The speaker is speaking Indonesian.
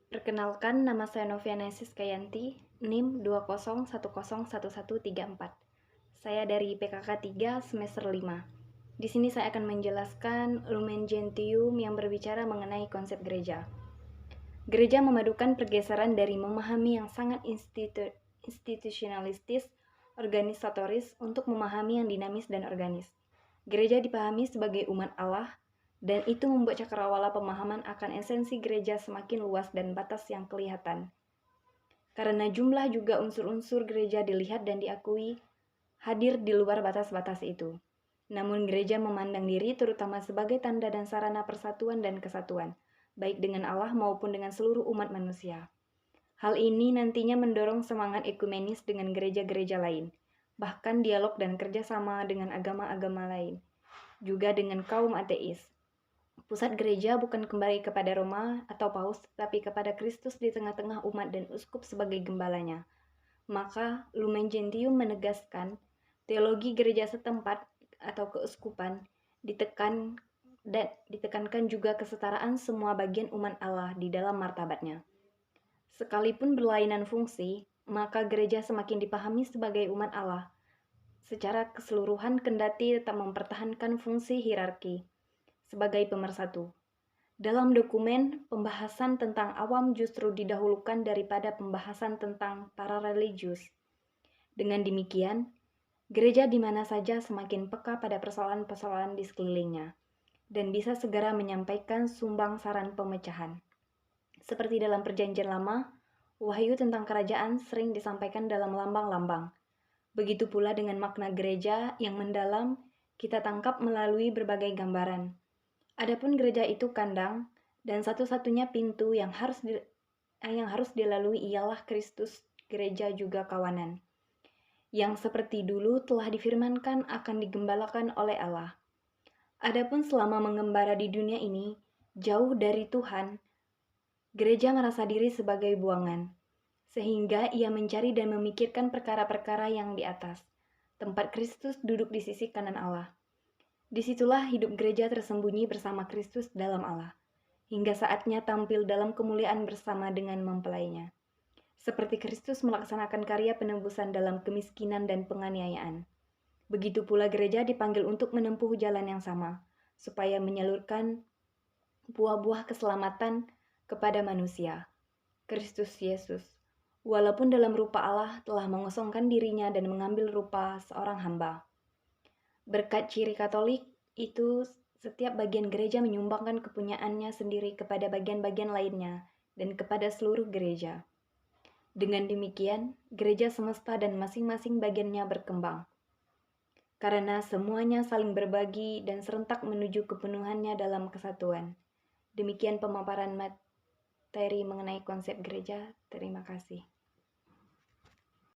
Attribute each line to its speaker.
Speaker 1: Perkenalkan, nama saya Noviana Siskayanti, NIM 201011134. Saya dari PKK 3 semester 5. Di sini saya akan menjelaskan Lumen Gentium yang berbicara mengenai konsep gereja. Gereja memadukan pergeseran dari memahami yang sangat institusionalistis, organisatoris untuk memahami yang dinamis dan organis. Gereja dipahami sebagai umat Allah, dan itu membuat cakrawala pemahaman akan esensi gereja semakin luas dan batas yang kelihatan. Karena jumlah juga unsur-unsur gereja dilihat dan diakui hadir di luar batas-batas itu. Namun gereja memandang diri terutama sebagai tanda dan sarana persatuan dan kesatuan, baik dengan Allah maupun dengan seluruh umat manusia. Hal ini nantinya mendorong semangat ekumenis dengan gereja-gereja lain, bahkan dialog dan kerjasama dengan agama-agama lain, juga dengan kaum ateis. Pusat gereja bukan kembali kepada Roma atau Paus, tapi kepada Kristus di tengah-tengah umat dan uskup sebagai gembalanya. Maka, Lumen Gentium menegaskan teologi gereja setempat atau keuskupan ditekankan juga kesetaraan semua bagian umat Allah di dalam martabatnya. Sekalipun berlainan fungsi, maka gereja semakin dipahami sebagai umat Allah secara keseluruhan kendati tetap mempertahankan fungsi hierarki sebagai pemersatu. Dalam dokumen, pembahasan tentang awam justru didahulukan daripada pembahasan tentang para religius. Dengan demikian, gereja di mana saja semakin peka pada persoalan-persoalan di sekelilingnya, dan bisa segera menyampaikan sumbang saran pemecahan. Seperti dalam Perjanjian Lama, wahyu tentang kerajaan sering disampaikan dalam lambang-lambang. Begitu pula dengan makna gereja yang mendalam, kita tangkap melalui berbagai gambaran. Adapun gereja itu kandang, dan satu-satunya pintu yang harus dilalui ialah Kristus, gereja juga kawanan, yang seperti dulu telah difirmankan akan digembalakan oleh Allah. Adapun selama mengembara di dunia ini, jauh dari Tuhan, gereja merasa diri sebagai buangan, sehingga ia mencari dan memikirkan perkara-perkara yang di atas, tempat Kristus duduk di sisi kanan Allah. Disitulah hidup gereja tersembunyi bersama Kristus dalam Allah, hingga saatnya tampil dalam kemuliaan bersama dengan mempelainya. Seperti Kristus melaksanakan karya penebusan dalam kemiskinan dan penganiayaan. Begitu pula gereja dipanggil untuk menempuh jalan yang sama, supaya menyalurkan buah-buah keselamatan kepada manusia. Kristus Yesus, walaupun dalam rupa Allah telah mengosongkan dirinya dan mengambil rupa seorang hamba. Berkat ciri Katolik itu, setiap bagian gereja menyumbangkan kepunyaannya sendiri kepada bagian-bagian lainnya dan kepada seluruh gereja. Dengan demikian, gereja semesta dan masing-masing bagiannya berkembang. Karena semuanya saling berbagi dan serentak menuju kepenuhannya dalam kesatuan. Demikian pemaparan materi mengenai konsep gereja. Terima kasih.